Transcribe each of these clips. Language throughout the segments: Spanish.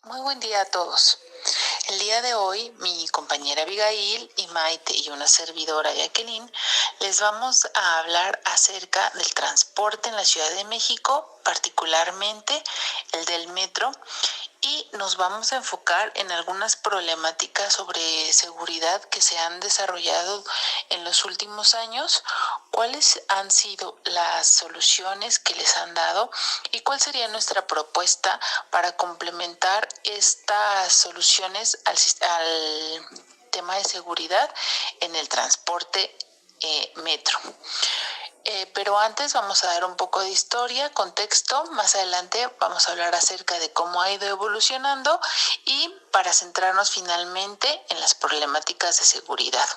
Muy buen día a todos. El día de hoy, mi compañera Abigail y Maite y una servidora Jacqueline les vamos a hablar acerca del transporte en la Ciudad de México, particularmente el del metro, y nos vamos a enfocar en algunas problemáticas sobre seguridad que se han desarrollado en los últimos años, cuáles han sido las soluciones que les han dado y cuál sería nuestra propuesta para complementar estas soluciones al tema de seguridad en el transporte metro. Pero antes vamos a dar un poco de historia, contexto. Más adelante vamos a hablar acerca de cómo ha ido evolucionando y para centrarnos finalmente en las problemáticas de seguridad.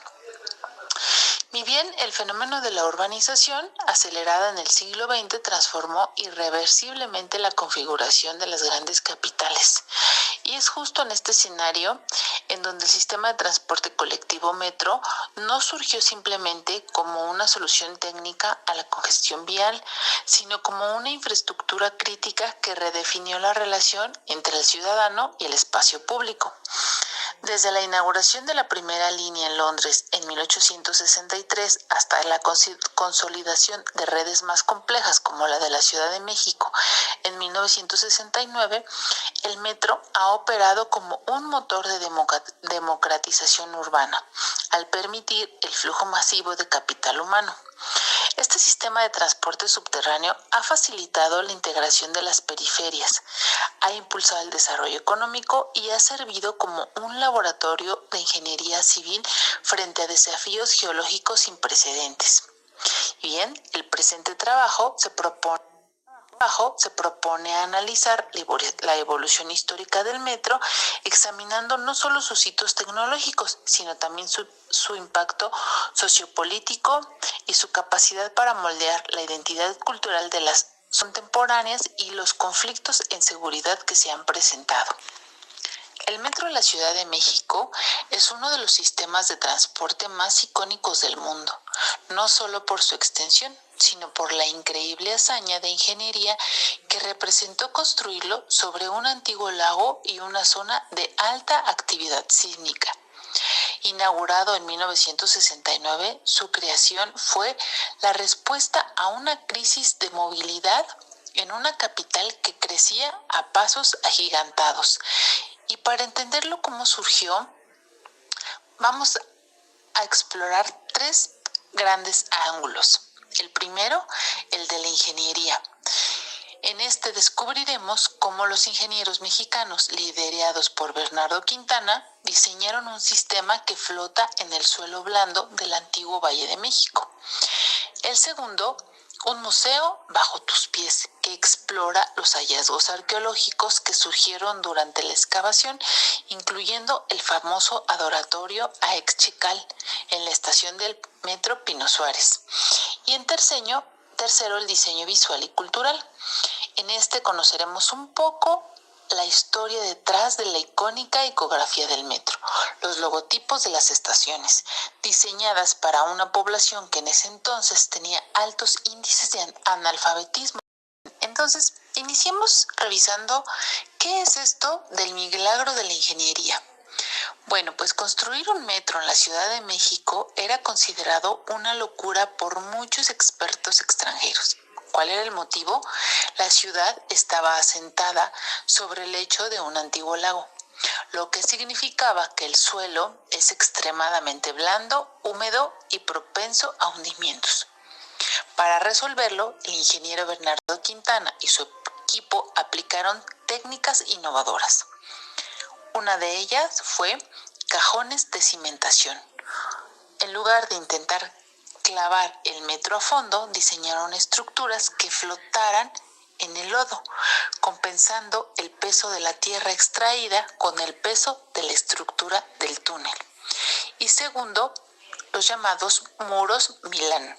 Ni bien el fenómeno de la urbanización, acelerada en el siglo XX, transformó irreversiblemente la configuración de las grandes capitales. Y es justo en este escenario en donde el sistema de transporte colectivo metro no surgió simplemente como una solución técnica a la congestión vial, sino como una infraestructura crítica que redefinió la relación entre el ciudadano y el espacio público. Desde la inauguración de la primera línea en Londres en 1863 hasta la consolidación de redes más complejas como la de la Ciudad de México en 1969, el metro ha operado como un motor de democratización urbana, al permitir el flujo masivo de capital humano. Este sistema de transporte subterráneo ha facilitado la integración de las periferias, ha impulsado el desarrollo económico y ha servido como un laboratorio de ingeniería civil frente a desafíos geológicos sin precedentes. Bien, el presente trabajo se propone analizar la evolución histórica del metro, examinando no solo sus hitos tecnológicos, sino también su impacto sociopolítico y su capacidad para moldear la identidad cultural de las contemporáneas y los conflictos en seguridad que se han presentado. El metro de la Ciudad de México es uno de los sistemas de transporte más icónicos del mundo, no solo por su extensión, sino por la increíble hazaña de ingeniería que representó construirlo sobre un antiguo lago y una zona de alta actividad sísmica. Inaugurado en 1969, su creación fue la respuesta a una crisis de movilidad en una capital que crecía a pasos agigantados. Y para entenderlo cómo surgió, vamos a explorar tres grandes ángulos. El primero, el de la ingeniería. En este descubriremos cómo los ingenieros mexicanos, liderados por Bernardo Quintana, diseñaron un sistema que flota en el suelo blando del antiguo Valle de México. El segundo, un museo bajo tus pies que explora los hallazgos arqueológicos que surgieron durante la excavación, incluyendo el famoso adoratorio a Exchical en la estación del metro Pino Suárez. Y en tercero, el diseño visual y cultural. En este conoceremos un poco la historia detrás de la icónica icografía del metro, los logotipos de las estaciones, diseñadas para una población que en ese entonces tenía altos índices de analfabetismo. Entonces, iniciemos revisando qué es esto del milagro de la ingeniería. Bueno, pues construir un metro en la Ciudad de México era considerado una locura por muchos expertos extranjeros. ¿Cuál era el motivo? La ciudad estaba asentada sobre el lecho de un antiguo lago, lo que significaba que el suelo es extremadamente blando, húmedo y propenso a hundimientos. Para resolverlo, el ingeniero Bernardo Quintana y su equipo aplicaron técnicas innovadoras. Una de ellas fue cajones de cimentación. En lugar de intentar clavar el metro a fondo, diseñaron estructuras que flotaran en el lodo, compensando el peso de la tierra extraída con el peso de la estructura del túnel. Y segundo, los llamados muros Milán.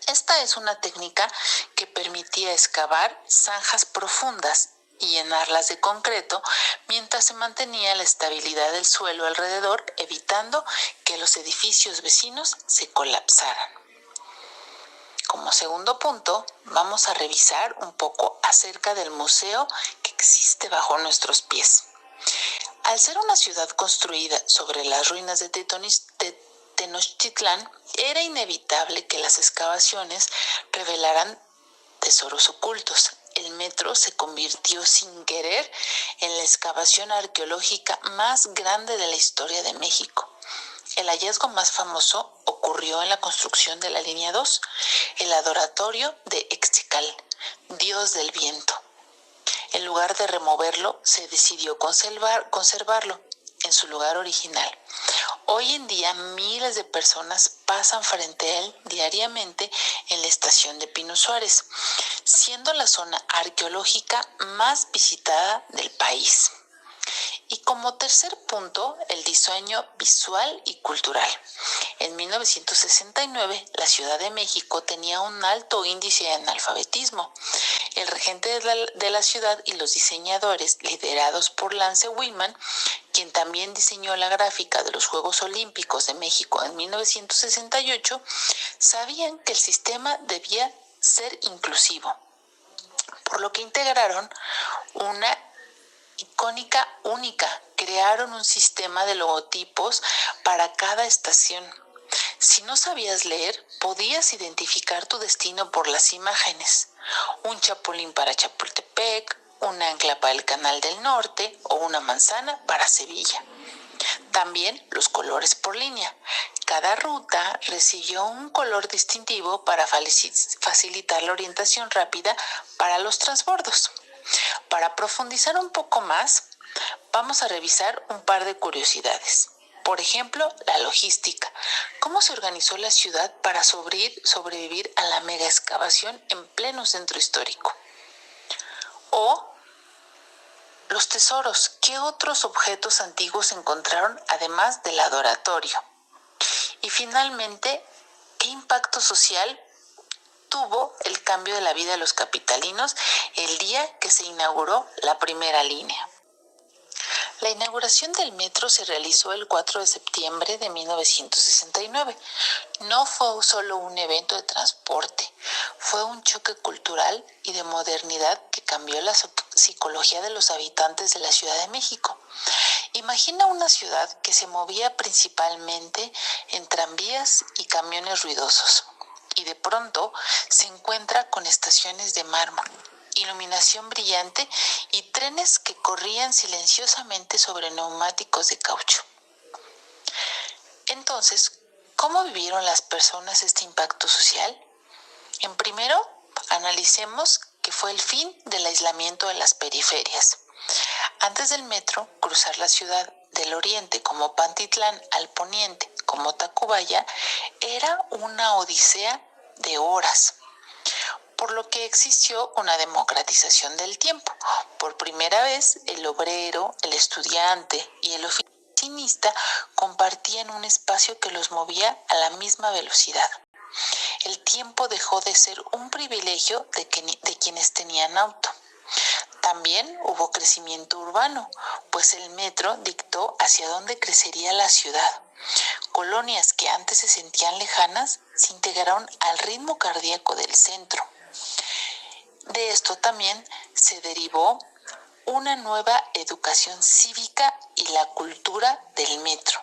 Esta es una técnica que permitía excavar zanjas profundas y llenarlas de concreto mientras se mantenía la estabilidad del suelo alrededor, evitando que los edificios vecinos se colapsaran. Como segundo punto, vamos a revisar un poco acerca del museo que existe bajo nuestros pies. Al ser una ciudad construida sobre las ruinas de Tenochtitlán, era inevitable que las excavaciones revelaran tesoros ocultos. El metro se convirtió sin querer en la excavación arqueológica más grande de la historia de México. El hallazgo más famoso ocurrió en la construcción de la línea 2, el adoratorio de Extical, dios del viento. En lugar de removerlo, se decidió conservarlo en su lugar original. Hoy en día miles de personas pasan frente a él diariamente en la estación de Pino Suárez, siendo la zona arqueológica más visitada del país. Y como tercer punto, el diseño visual y cultural. En 1969, la Ciudad de México tenía un alto índice de analfabetismo. El regente de la ciudad y los diseñadores, liderados por Lance Willman, quien también diseñó la gráfica de los Juegos Olímpicos de México en 1968, sabían que el sistema debía ser inclusivo, por lo que integraron una icónica única. Crearon un sistema de logotipos para cada estación. Si no sabías leer, podías identificar tu destino por las imágenes. Un chapulín para Chapultepec, un ancla para el Canal del Norte o una manzana para Sevilla. También los colores por línea. Cada ruta recibió un color distintivo para facilitar la orientación rápida para los transbordos. Para profundizar un poco más, vamos a revisar un par de curiosidades. Por ejemplo, la logística. ¿Cómo se organizó la ciudad para sobrevivir a la mega excavación en pleno centro histórico? O los tesoros. ¿Qué otros objetos antiguos encontraron además del adoratorio? Y finalmente, ¿qué impacto social tuvo el cambio de la vida de los capitalinos el día que se inauguró la primera línea? La inauguración del metro se realizó el 4 de septiembre de 1969. No fue solo un evento de transporte, fue un choque cultural y de modernidad que cambió la psicología de los habitantes de la Ciudad de México. Imagina una ciudad que se movía principalmente en tranvías y camiones ruidosos, y de pronto se encuentra con estaciones de mármol, iluminación brillante y trenes que corrían silenciosamente sobre neumáticos de caucho. Entonces, ¿cómo vivieron las personas este impacto social? En primero, analicemos que fue el fin del aislamiento de las periferias. Antes del metro, cruzar la ciudad del oriente como Pantitlán al poniente como Tacubaya era una odisea de horas, por lo que existió una democratización del tiempo. Por primera vez, el obrero, el estudiante y el oficinista compartían un espacio que los movía a la misma velocidad. El tiempo dejó de ser un privilegio de quienes tenían auto. También hubo crecimiento urbano, pues el metro dictó hacia dónde crecería la ciudad. Colonias que antes se sentían lejanas se integraron al ritmo cardíaco del centro. De esto también se derivó una nueva educación cívica y la cultura del metro,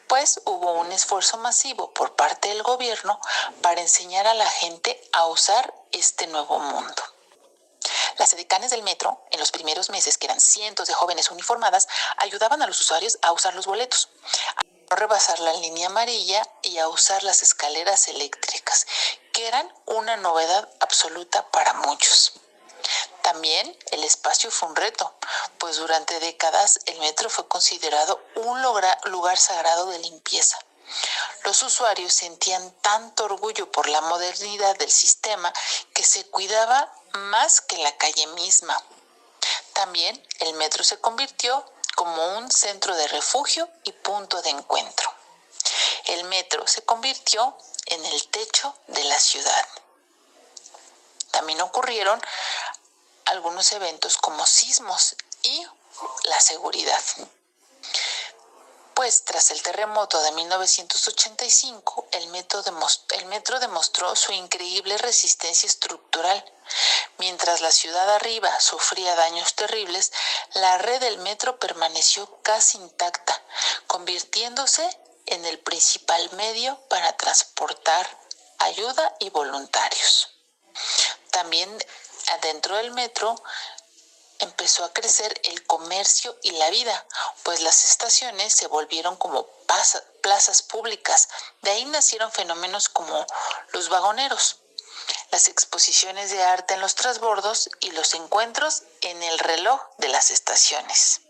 pues hubo un esfuerzo masivo por parte del gobierno para enseñar a la gente a usar este nuevo mundo. Las edecanes del metro, en los primeros meses, que eran cientos de jóvenes uniformadas, ayudaban a los usuarios a usar los boletos, a no rebasar la línea amarilla y a usar las escaleras eléctricas, que eran una novedad absoluta para muchos. También el espacio fue un reto, pues durante décadas el metro fue considerado un lugar sagrado de limpieza. Los usuarios sentían tanto orgullo por la modernidad del sistema que se cuidaba más que la calle misma. También el metro se convirtió como un centro de refugio y punto de encuentro. El metro se convirtió en el techo de la ciudad. También ocurrieron algunos eventos como sismos y la seguridad. Pues tras el terremoto de 1985, el metro demostró su increíble resistencia estructural. Mientras la ciudad arriba sufría daños terribles, la red del metro permaneció casi intacta, convirtiéndose en el principal medio para transportar ayuda y voluntarios. También adentro del metro empezó a crecer el comercio y la vida, pues las estaciones se volvieron como plazas públicas. De ahí nacieron fenómenos como los vagoneros, las exposiciones de arte en los transbordos y los encuentros en el reloj de las estaciones.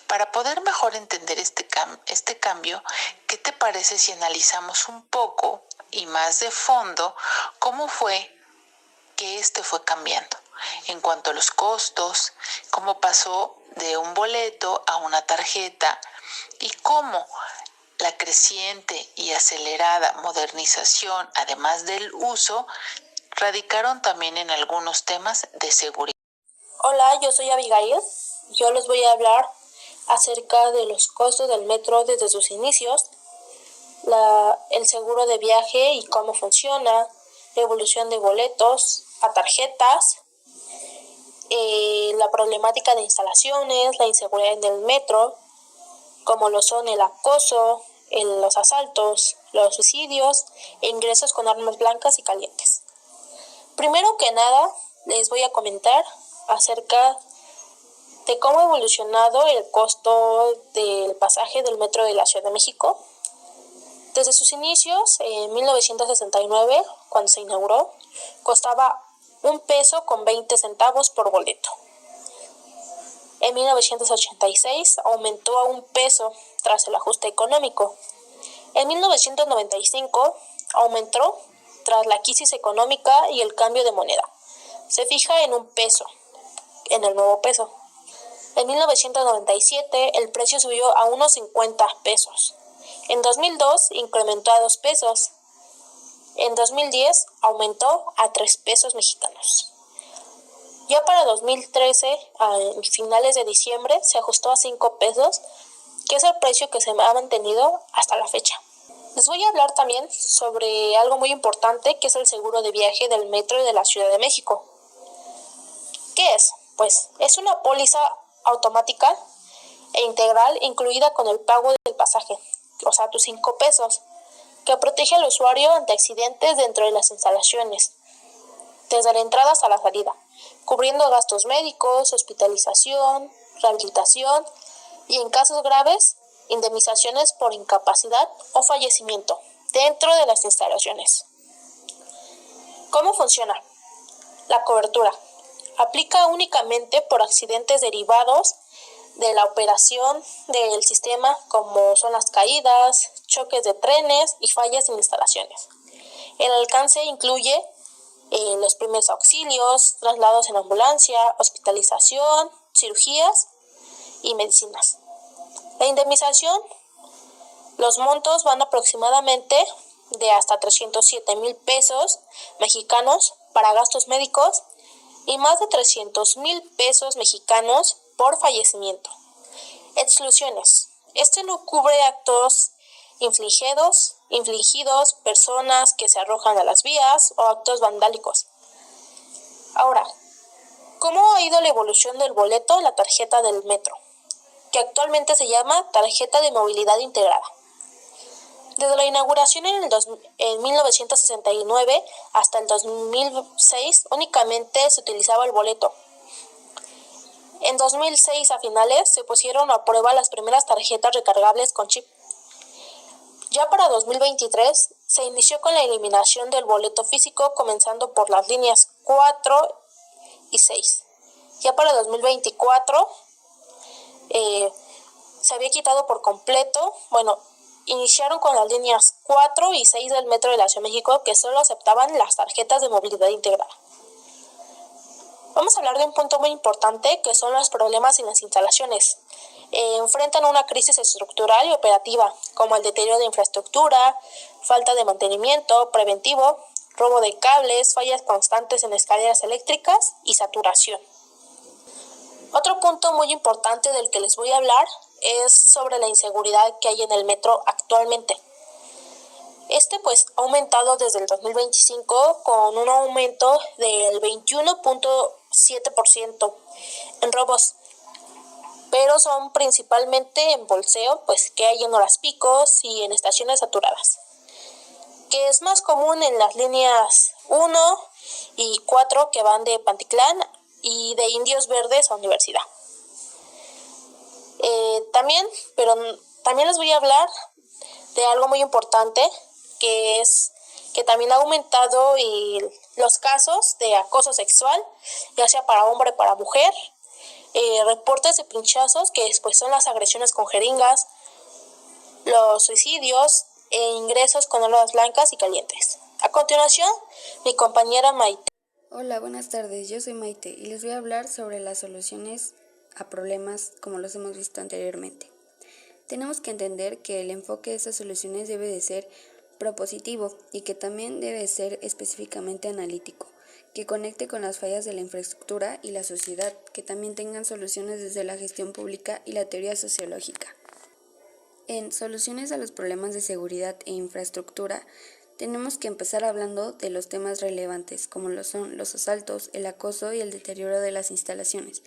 Para poder mejor entender este cambio, ¿qué te parece si analizamos un poco y más de fondo cómo fue que fue cambiando? En cuanto a los costos, cómo pasó de un boleto a una tarjeta y cómo la creciente y acelerada modernización, además del uso, radicaron también en algunos temas de seguridad. Hola, yo soy Abigail. Yo les voy a hablar acerca de los costos del metro desde sus inicios, el seguro de viaje y cómo funciona, la evolución de boletos a tarjetas, la problemática de instalaciones, la inseguridad en el metro, como lo son el acoso, los asaltos, los suicidios e ingresos con armas blancas y calientes. Primero que nada, les voy a comentar acerca de cómo ha evolucionado el costo del pasaje del metro de la Ciudad de México. Desde sus inicios, en 1969, cuando se inauguró, costaba $1.20 por boleto. En 1986 aumentó a $1 tras el ajuste económico. En 1995 aumentó tras la crisis económica y el cambio de moneda. Se fija en $1, en el nuevo peso. En 1997 el precio subió a unos 50 pesos. En 2002 incrementó a 2 pesos. En 2010 aumentó a 3 pesos mexicanos. Ya para 2013, a finales de diciembre, se ajustó a 5 pesos, que es el precio que se ha mantenido hasta la fecha. Les voy a hablar también sobre algo muy importante, que es el seguro de viaje del metro de la Ciudad de México. ¿Qué es? Pues es una póliza automática e integral incluida con el pago del pasaje, o sea, tus 5 pesos, que protege al usuario ante accidentes dentro de las instalaciones, desde la entrada hasta la salida, cubriendo gastos médicos, hospitalización, rehabilitación y, en casos graves, indemnizaciones por incapacidad o fallecimiento dentro de las instalaciones. ¿Cómo funciona? La cobertura aplica únicamente por accidentes derivados de la operación del sistema, como son las caídas, choques de trenes y fallas en instalaciones. El alcance incluye los primeros auxilios, traslados en ambulancia, hospitalización, cirugías y medicinas. La indemnización, los montos van aproximadamente de hasta 307,000 pesos mexicanos para gastos médicos y más de 300,000 pesos mexicanos por fallecimiento. Exclusiones. Este no cubre actos infligidos, personas que se arrojan a las vías o actos vandálicos. Ahora, ¿cómo ha ido la evolución del boleto, la tarjeta del metro, que actualmente se llama Tarjeta de Movilidad Integrada? Desde la inauguración en 1969 hasta el 2006 únicamente se utilizaba el boleto. En 2006 a finales se pusieron a prueba las primeras tarjetas recargables con chip. Ya para 2023 se inició con la eliminación del boleto físico, comenzando por las líneas 4 y 6. Ya para 2024 se había quitado por completo, iniciaron con las líneas 4 y 6 del metro de la Ciudad de México, que solo aceptaban las tarjetas de movilidad integrada. Vamos a hablar de un punto muy importante, que son los problemas en las instalaciones. Enfrentan una crisis estructural y operativa, como el deterioro de infraestructura, falta de mantenimiento preventivo, robo de cables, fallas constantes en escaleras eléctricas y saturación. Otro punto muy importante del que les voy a hablar es sobre la inseguridad que hay en el metro actualmente. Pues ha aumentado desde el 2025 con un aumento del 21.7% en robos, pero son principalmente en bolseo, pues que hay en horas picos y en estaciones saturadas, que es más común en las líneas 1 y 4 que van de Pantitlán y de Indios Verdes a Universidad. También les voy a hablar de algo muy importante, que es que también ha aumentado los casos de acoso sexual, ya sea para hombre o para mujer, reportes de pinchazos, que después son las agresiones con jeringas, los suicidios e ingresos con armas blancas y calientes. A continuación, mi compañera Maite. Hola, buenas tardes, yo soy Maite y les voy a hablar sobre las soluciones a problemas como los hemos visto anteriormente. Tenemos que entender que el enfoque de estas soluciones debe de ser propositivo y que también debe ser específicamente analítico, que conecte con las fallas de la infraestructura y la sociedad, que también tengan soluciones desde la gestión pública y la teoría sociológica. En soluciones a los problemas de seguridad e infraestructura, tenemos que empezar hablando de los temas relevantes, como lo son los asaltos, el acoso y el deterioro de las instalaciones.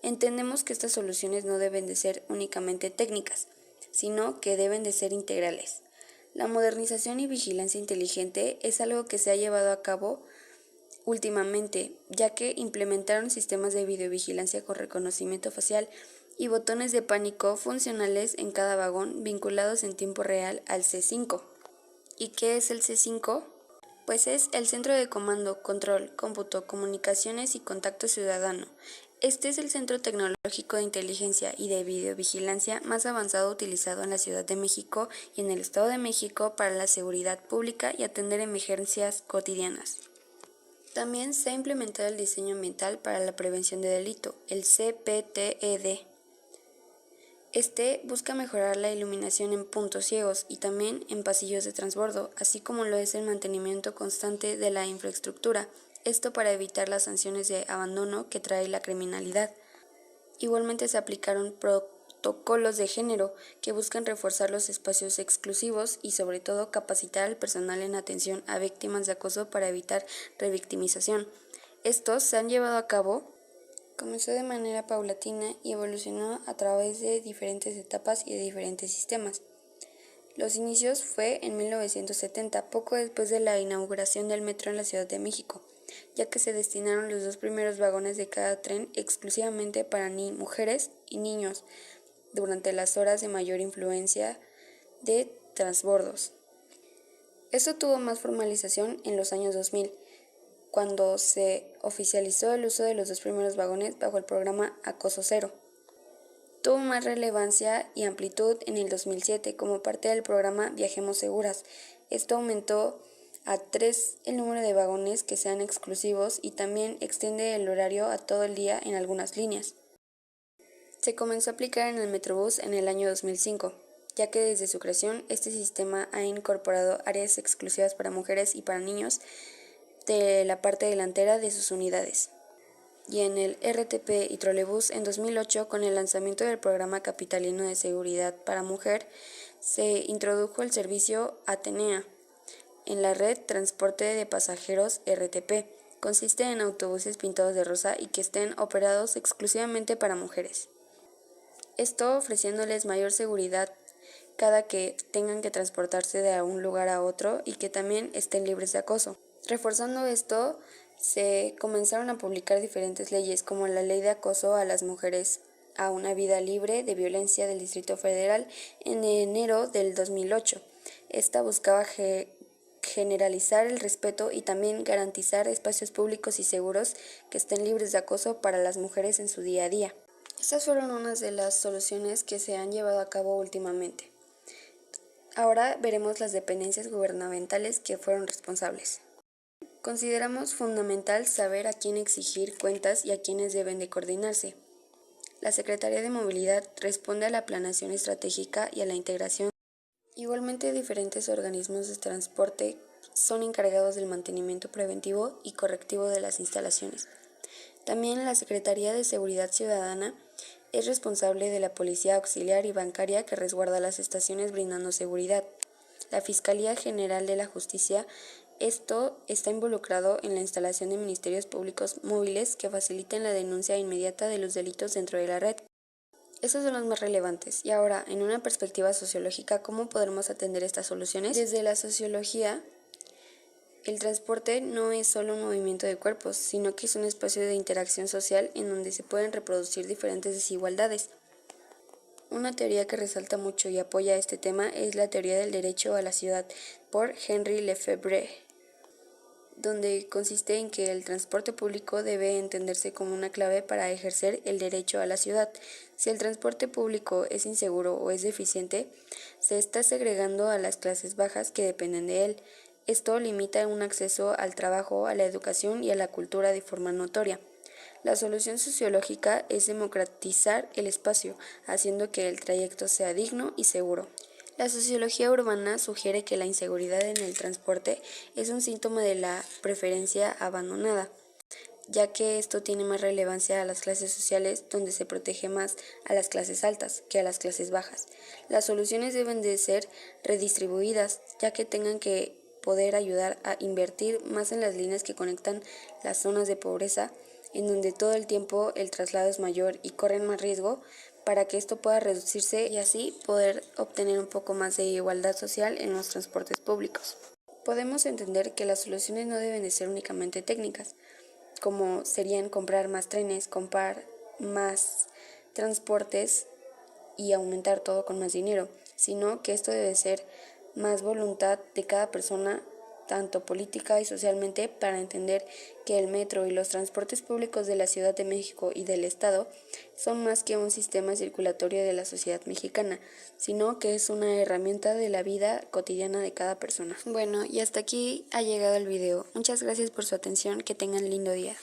Entendemos que estas soluciones no deben de ser únicamente técnicas, sino que deben de ser integrales. La modernización y vigilancia inteligente es algo que se ha llevado a cabo últimamente, ya que implementaron sistemas de videovigilancia con reconocimiento facial y botones de pánico funcionales en cada vagón vinculados en tiempo real al C5. ¿Y qué es el C5? Pues es el Centro de Comando, Control, Cómputo, Comunicaciones y Contacto Ciudadano. Este es el centro tecnológico de inteligencia y de videovigilancia más avanzado utilizado en la Ciudad de México y en el Estado de México para la seguridad pública y atender emergencias cotidianas. También se ha implementado el diseño ambiental para la prevención de delito, el CPTED. Este busca mejorar la iluminación en puntos ciegos y también en pasillos de transbordo, así como lo es el mantenimiento constante de la infraestructura, esto para evitar las sanciones de abandono que trae la criminalidad. Igualmente se aplicaron protocolos de género que buscan reforzar los espacios exclusivos y sobre todo capacitar al personal en atención a víctimas de acoso para evitar revictimización. Estos se han llevado a cabo. Comenzó de manera paulatina y evolucionó a través de diferentes etapas y de diferentes sistemas. Los inicios fue en 1970, poco después de la inauguración del metro en la Ciudad de México, ya que se destinaron los 2 primeros vagones de cada tren exclusivamente para mujeres y niños durante las horas de mayor influencia de transbordos. Esto tuvo más formalización en los años 2000, cuando se oficializó el uso de los 2 primeros vagones bajo el programa Acoso Cero. Tuvo más relevancia y amplitud en el 2007 como parte del programa Viajemos Seguras. Esto aumentó a 3 el número de vagones que sean exclusivos y también extiende el horario a todo el día en algunas líneas. Se comenzó a aplicar en el Metrobús en el año 2005, ya que desde su creación este sistema ha incorporado áreas exclusivas para mujeres y para niños de la parte delantera de sus unidades. Y en el RTP y trolebús en 2008, con el lanzamiento del programa capitalino de seguridad para mujer, se introdujo el servicio Atenea en la red Transporte de Pasajeros RTP. Consiste en autobuses pintados de rosa y que estén operados exclusivamente para mujeres. Esto ofreciéndoles mayor seguridad cada que tengan que transportarse de un lugar a otro y que también estén libres de acoso. Reforzando esto, se comenzaron a publicar diferentes leyes, como la Ley de Acoso a las Mujeres a una Vida Libre de Violencia del Distrito Federal en enero del 2008. Esta buscaba generalizar el respeto y también garantizar espacios públicos y seguros que estén libres de acoso para las mujeres en su día a día. Estas fueron unas de las soluciones que se han llevado a cabo últimamente. Ahora veremos las dependencias gubernamentales que fueron responsables. Consideramos fundamental saber a quién exigir cuentas y a quiénes deben de coordinarse. La Secretaría de Movilidad responde a la planeación estratégica y a la integración. Igualmente, diferentes organismos de transporte son encargados del mantenimiento preventivo y correctivo de las instalaciones. También la Secretaría de Seguridad Ciudadana es responsable de la Policía Auxiliar y Bancaria que resguarda las estaciones brindando seguridad. La Fiscalía General de la Justicia, esto está involucrado en la instalación de ministerios públicos móviles que faciliten la denuncia inmediata de los delitos dentro de la red. Esos son los más relevantes. Y ahora, en una perspectiva sociológica, ¿cómo podremos atender estas soluciones? Desde la sociología, el transporte no es solo un movimiento de cuerpos, sino que es un espacio de interacción social en donde se pueden reproducir diferentes desigualdades. Una teoría que resalta mucho y apoya este tema es la teoría del derecho a la ciudad por Henri Lefebvre, donde consiste en que el transporte público debe entenderse como una clave para ejercer el derecho a la ciudad. Si el transporte público es inseguro o es deficiente, se está segregando a las clases bajas que dependen de él. Esto limita un acceso al trabajo, a la educación y a la cultura de forma notoria. La solución sociológica es democratizar el espacio, haciendo que el trayecto sea digno y seguro. La sociología urbana sugiere que la inseguridad en el transporte es un síntoma de la preferencia abandonada, ya que esto tiene más relevancia a las clases sociales donde se protege más a las clases altas que a las clases bajas. Las soluciones deben de ser redistribuidas, ya que tengan que poder ayudar a invertir más en las líneas que conectan las zonas de pobreza, en donde todo el tiempo el traslado es mayor y corren más riesgo, para que esto pueda reducirse y así poder obtener un poco más de igualdad social en los transportes públicos. Podemos entender que las soluciones no deben de ser únicamente técnicas, como serían comprar más trenes, comprar más transportes y aumentar todo con más dinero, sino que esto debe ser más voluntad de cada persona, tanto política y socialmente, para entender que el metro y los transportes públicos de la Ciudad de México y del Estado son más que un sistema circulatorio de la sociedad mexicana, sino que es una herramienta de la vida cotidiana de cada persona. Bueno, y hasta aquí ha llegado el video. Muchas gracias por su atención, que tengan lindo día.